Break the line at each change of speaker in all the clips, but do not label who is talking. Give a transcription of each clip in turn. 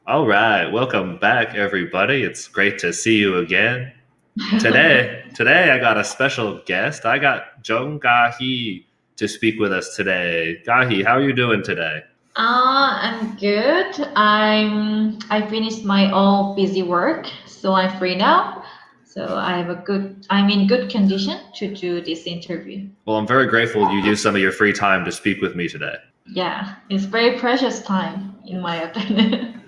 All right, welcome back, everybody. It's great to see you again. Today I got a special guest. I got Jeong Kahee to speak with us today. Kahee, how are you doing today?
I'm good. I finished my all busy work, so I'm free now. So I'm in good condition to do this interview.
Well, I'm very grateful you used some of your free time to speak with me today.
Yeah, it's very precious time in my opinion.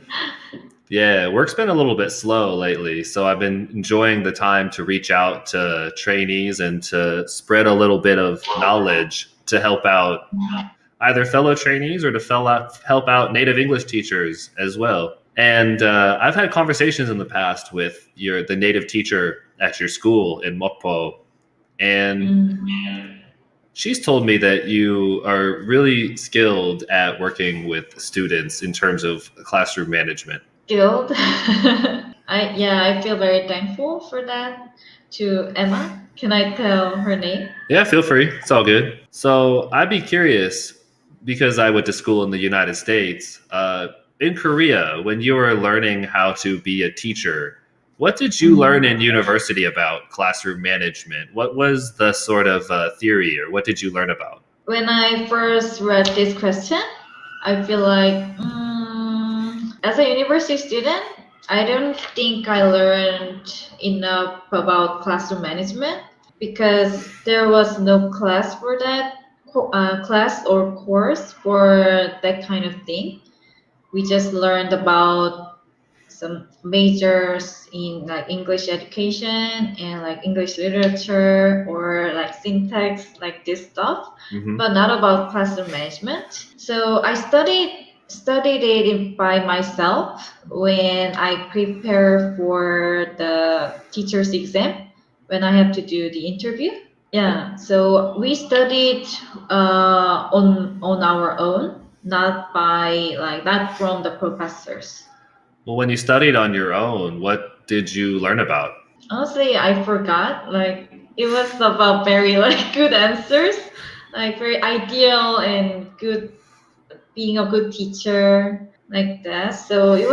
Yeah, work's been a little bit slow lately, so I've been enjoying the time to reach out to trainees and to spread a little bit of knowledge to help out either fellow trainees or to help out native English teachers as well. And I've had conversations in the past with the native teacher at your school in Mokpo, and
Mm,
she's told me that you are really skilled at working with students in terms of classroom management.
Guild. I feel very thankful for that to Emma. Can I tell her name?
Yeah, feel free. It's all good. So I'd be curious because I went to school in the United States. In Korea, when you were learning how to be a teacher, what did you learn in university about classroom management? What was the sort of theory, or what did you learn about?
When I first read this question, I feel like as a university student, I don't think I learned enough about classroom management because there was no class for that, class or course for that kind of thing. We just learned about some majors in like English education and like English literature or like syntax, like this stuff,
Hmm.
but not about classroom management. So I studied it by myself when I prepare for the teacher's exam when I have to do the interview. Yeah, so we studied on our own, not from the professors.
Well, when you studied on your own, what did you learn about?
Honestly, I forgot. Like it was about very like good answers, like very ideal and good being a good teacher like that. So it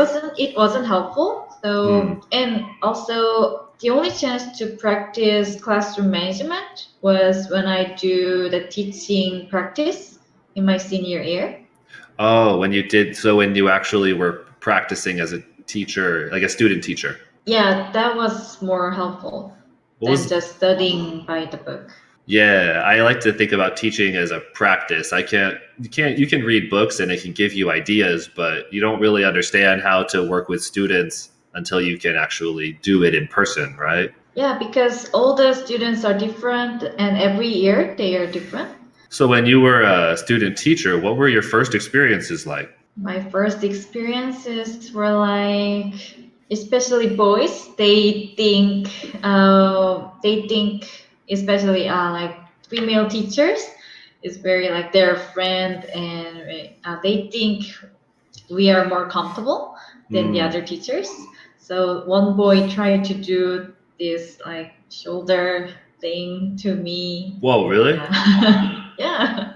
wasn't helpful.
Hmm.
So and also the only chance to practice classroom management was when I do the teaching practice in my senior year.
Oh, when you actually were practicing as a teacher, like a student teacher.
Yeah, that was more helpful
What
than
was
just studying by the book.
Yeah, I like to think about teaching as a practice. You can read books and it can give you ideas, but you don't really understand how to work with students until you can actually do it in person, right?
Yeah, because all the students are different and every year they are different.
So when you were a student teacher, what were your first experiences like?
My first experiences were like, especially boys, they think, especially like female teachers, is very like their friend, and they think we are more comfortable than the
Hmm.
other teachers. So one boy tried to do this like shoulder thing to me.
Whoa, really?
Yeah. Yeah.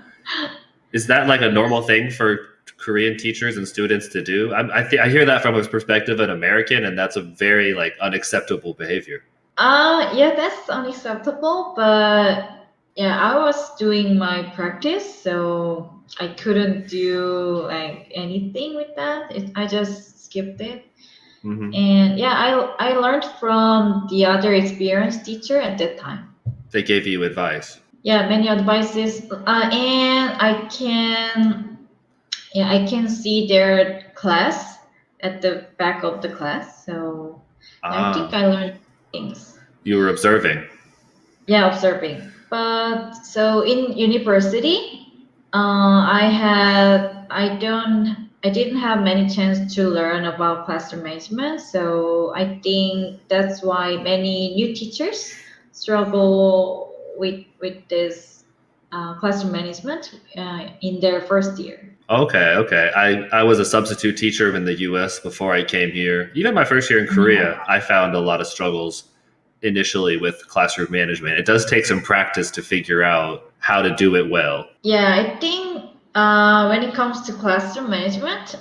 Is that like a normal thing for Korean teachers and students to do? I hear that from a perspective of an American, and that's a very like unacceptable behavior.
Yeah, that's unacceptable, but yeah, I was doing my practice, so I couldn't do like anything with that. I just skipped it.
Hmm.
And yeah, I learned from the other experienced teacher at that time.
They gave you advice.
Yeah, many advices, and I can see their class at the back of the class. So yeah, I think
Ah,
I learned things.
you were observing.
Yeah, observing. But so in university, I didn't have many chance to learn about classroom management. So I think that's why many new teachers struggle with this classroom management in their first year.
Okay, okay. I was a substitute teacher in the US before I came here. Even my first year in
Mhm.
Korea, I found a lot of struggles initially with classroom management. It does take some practice to figure out how to do it well.
Yeah, I think When it comes to classroom management,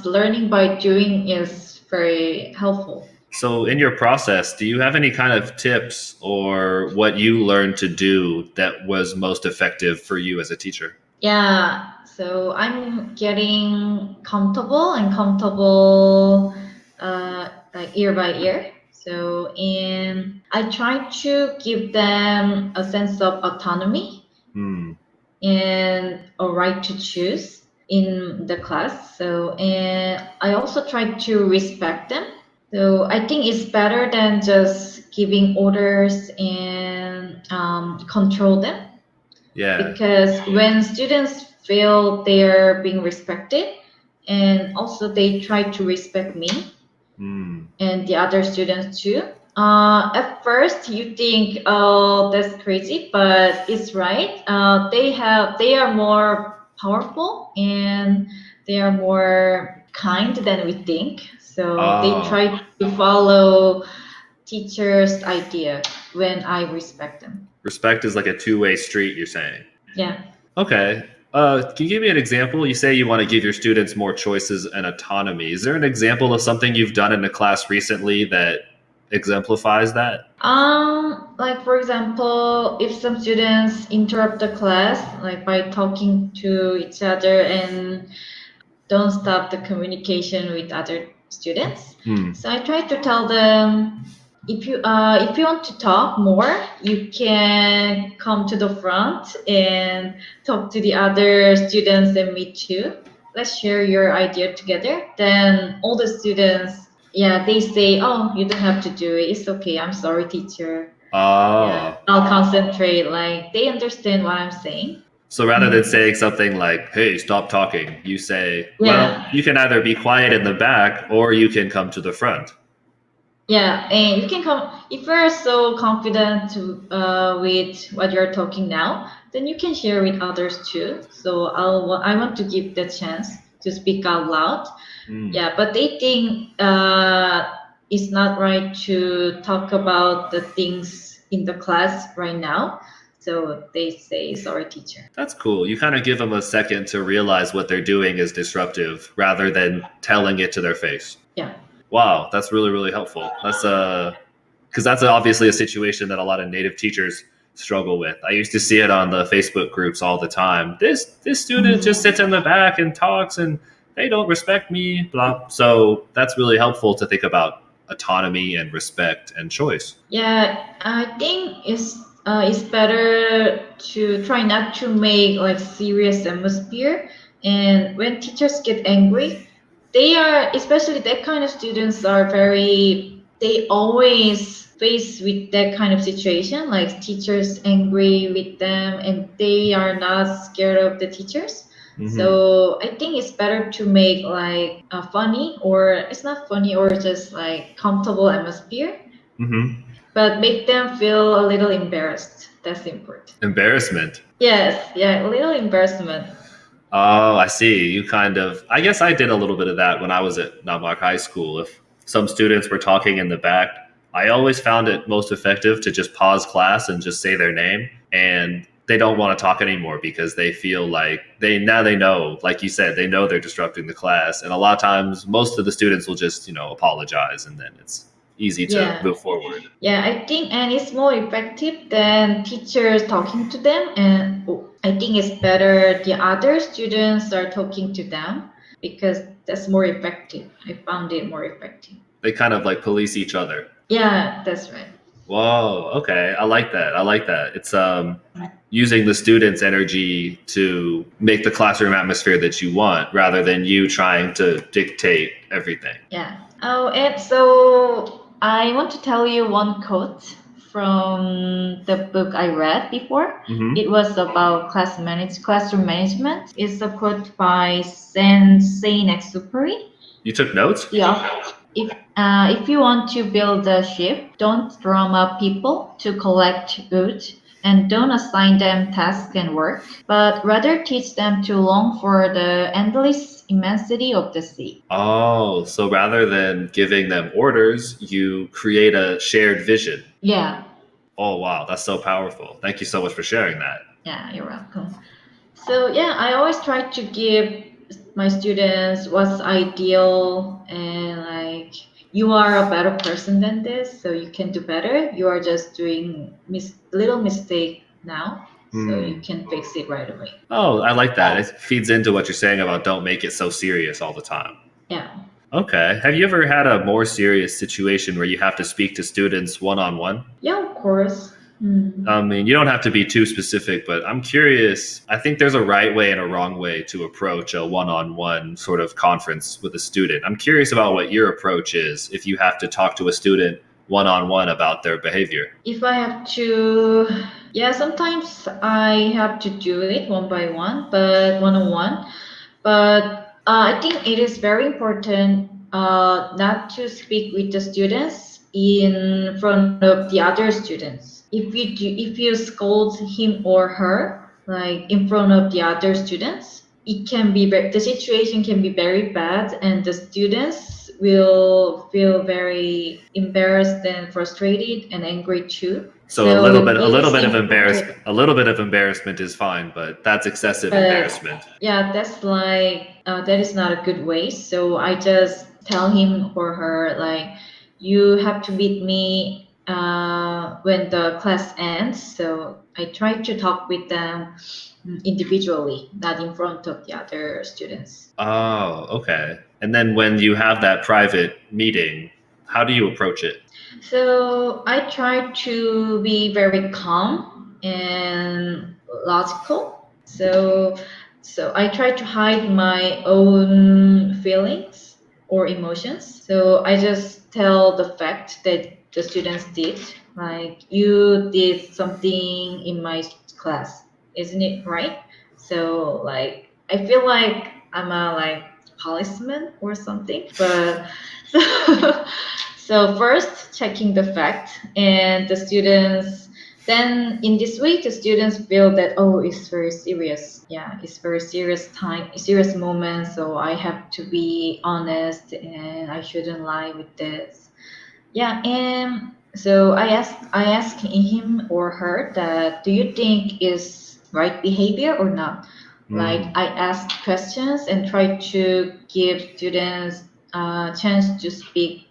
learning by doing is very helpful.
So, in your process, do you have any kind of tips or what you learned to do that was most effective for you as a teacher?
Yeah, so I'm getting comfortable like year by year. So in I try to give them a sense of autonomy
Hmm.
and a right to choose in the class. So and I also try to respect them. So I think it's better than just giving orders and control them,
Yeah.
because when students feel they're being respected and also they try to respect me
Hmm.
and the other students too, at first you think, oh, that's crazy, but it's right. They are more powerful and they are more kind than we think, so they
Oh,
try to follow teachers idea when I respect them.
respect is like a two-way street, you're saying.
Yeah.
Okay. Can you give me an example? You say you want to give your students more choices and autonomy. Is there an example of something you've done in a class recently that exemplifies that?
Like for example, if some students interrupt the class, like by talking to each other and don't stop the communication with other students,
Hmm.
so I try to tell them, if you want to talk more, you can come to the front and talk to the other students and me too. Let's share your idea together. Then all the students, yeah, they say, oh, you don't have to do it. It's okay. I'm sorry, teacher. Yeah,
Oh.
I'll concentrate. Like they understand what I'm saying.
So rather than
Mm.
saying something like, hey, stop talking, you say, well,
Yeah,
you can either be quiet in the back or you can come to the front.
yeah, and you can come if you're so confident with what you're talking now, then you can share with others too. So I want to give the chance to speak out loud.
Hmm.
Yeah, but they think it's not right to talk about the things in the class right now. So they say, sorry, teacher.
That's cool. You kind of give them a second to realize what they're doing is disruptive rather than telling it to their face.
Yeah.
Wow, that's really, really helpful. That's because that's obviously a situation that a lot of native teachers struggle with. I used to see it on the Facebook groups all the time. This student just sits in the back and talks, and they don't respect me. Blah. So that's really helpful to think about autonomy and respect and choice.
Yeah, I think it's better to try not to make like serious atmosphere. And when teachers get angry, they are, especially that kind of students are very, they always face with that kind of situation, like teachers angry with them and they are not scared of the teachers.
Hmm.
So I think it's better to make like a funny, or it's not funny, or just like comfortable atmosphere,
Hmm.
but make them feel a little embarrassed. That's important.
Embarrassment.
Yes, yeah, a little embarrassment.
Oh, I see. You kind of, I guess I did a little bit of that when I was at Namok High School. If some students were talking in the back, I always found it most effective to just pause class and just say their name. And they don't want to talk anymore because they feel like they know, like you said, they know they're disrupting the class. And a lot of times, most of the students will just, apologize and then it's easy to
Yeah,
move forward.
yeah, I think, and it's more effective than teachers talking to them. And I think it's better the other students are talking to them, because that's more effective. I found it more effective.
They kind of like police each other.
Yeah, that's right.
Whoa, okay. I like that. I like that. It's using the students' energy to make the classroom atmosphere that you want rather than you trying to dictate everything.
Yeah. Oh, and so I want to tell you one quote from the book I read before.
Hmm.
It was about classroom management. It's a quote by Saint Exupéry.
You took notes?
Yeah. If you want to build a ship, don't drum up people to collect wood, and don't assign them tasks and work, but rather teach them to long for the endless immensity of the sea.
Oh, so rather than giving them orders, you create a shared vision.
Yeah,
Oh, wow. That's so powerful. Thank you so much for sharing that.
yeah, you're welcome. So yeah, I always try to give my students what's ideal and like you are a better person than this, so you can do better. You are just doing little mistake now, so you
Hmm.
can fix it right away.
Oh, I like that. It feeds into what you're saying about don't make it so serious all the time.
Yeah.
Okay. Have you ever had a more serious situation where you have to speak to students one on one?
Yeah, of course. Hmm.
I mean, you don't have to be too specific, but I'm curious. I think there's a right way and a wrong way to approach a one on one sort of conference with a student. I'm curious about what your approach is if you have to talk to a student one on one about their behavior.
If I have to, yeah, sometimes I have to do it one by one, but one on one. But I think it is very important not to speak with the students in front of the other students. If you scold him or her like in front of the other students, it can be the situation can be very bad, and the students will feel very embarrassed and frustrated and angry too.
So
So
a
it
little
is
bit of
important.
a little bit of embarrassment is fine, but that's excessive
But
embarrassment.
yeah, that's like that is not a good way. So I just tell him or her like, you have to meet me when the class ends. So I try to talk with them individually, not in front of the other students.
Oh, okay. And then when you have that private meeting, how do you approach it?
So I try to be very calm and logical. So I try to hide my own feelings or emotions. So I just tell the fact that the students did. Like, you did something in my class, isn't it right? So like I feel like I'm a like policeman or something, but so so first checking the fact, and the students, then in this way the students feel that, oh, it's very serious. Yeah, it's very serious time, serious moment, so I have to be honest and I shouldn't lie with this. Yeah, and so I ask him or her that, do you think is right behavior or not? Like,
Mm.
I ask questions and try to give students a chance to speak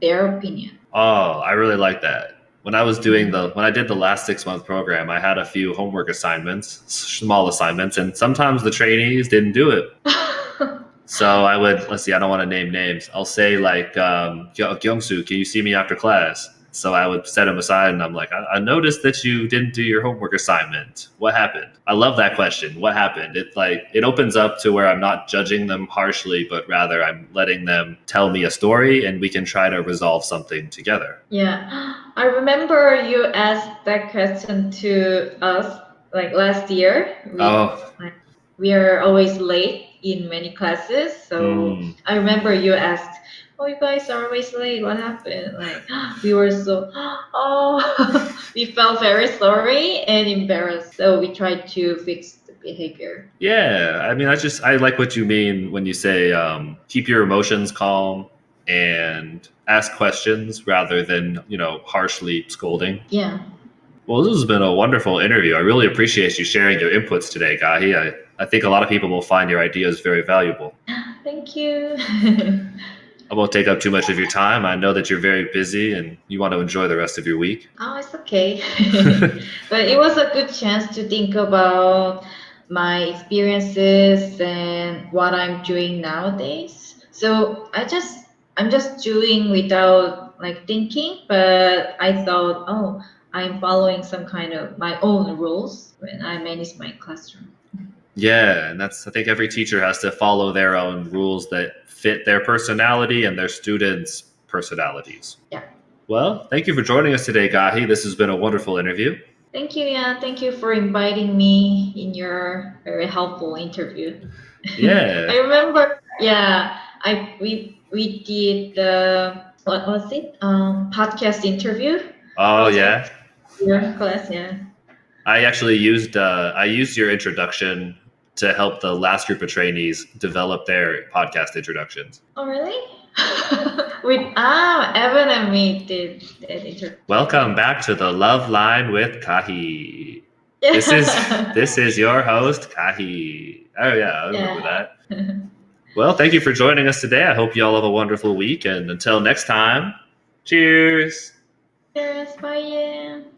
their opinion.
Oh, I really like that. When I did the last 6 month program, I had a few homework assignments, small assignments, and sometimes the trainees didn't do it. So I would, let's see, I don't want to name names. I'll say like, Gyeongsu, can you see me after class? So I would set him aside and I'm like, I noticed that you didn't do your homework assignment. What happened? I love that question. What happened? It opens up to where I'm not judging them harshly, but rather I'm letting them tell me a story and we can try to resolve something together.
Yeah, I remember you asked that question to us like last year.
Oh,
We are always late in many classes, so
mm.
I remember you asked, "Oh, you guys are always late. What happened?" Like, we were so, oh, we felt very sorry and embarrassed. So we tried to fix the behavior.
Yeah, I mean, I like what you mean when you say keep your emotions calm and ask questions rather than harshly scolding.
Yeah.
Well, this has been a wonderful interview. I really appreciate you sharing your inputs today, Gahi. I think a lot of people will find your ideas very valuable.
Thank you.
I won't take up too much of your time. I know that you're very busy and you want to enjoy the rest of your week.
Oh, it's okay. But it was a good chance to think about my experiences and what I'm doing nowadays. So I'm just doing without like thinking, but I thought, oh, I'm following some kind of my own rules when I manage my classroom.
Yeah, and I think every teacher has to follow their own rules that fit their personality and their students' personalities.
Yeah.
Well, thank you for joining us today, Gahi. This has been a wonderful interview.
Thank you, yeah. Thank you for inviting me in your very helpful interview.
Yeah.
I remember, yeah, we did the, what was it? Podcast interview.
Oh,
Also,
yeah.
your class, yeah.
I used your introduction to help the last group of trainees develop their podcast introductions.
Oh, really? With Evan and me did that interview.
Welcome back to the Love Line with Kahee. This is your host, Kahee. Oh yeah, I remember
Yeah.
that. Well, thank you for joining us today. I hope you all have a wonderful week, and until next time, cheers.
Cheers, bye.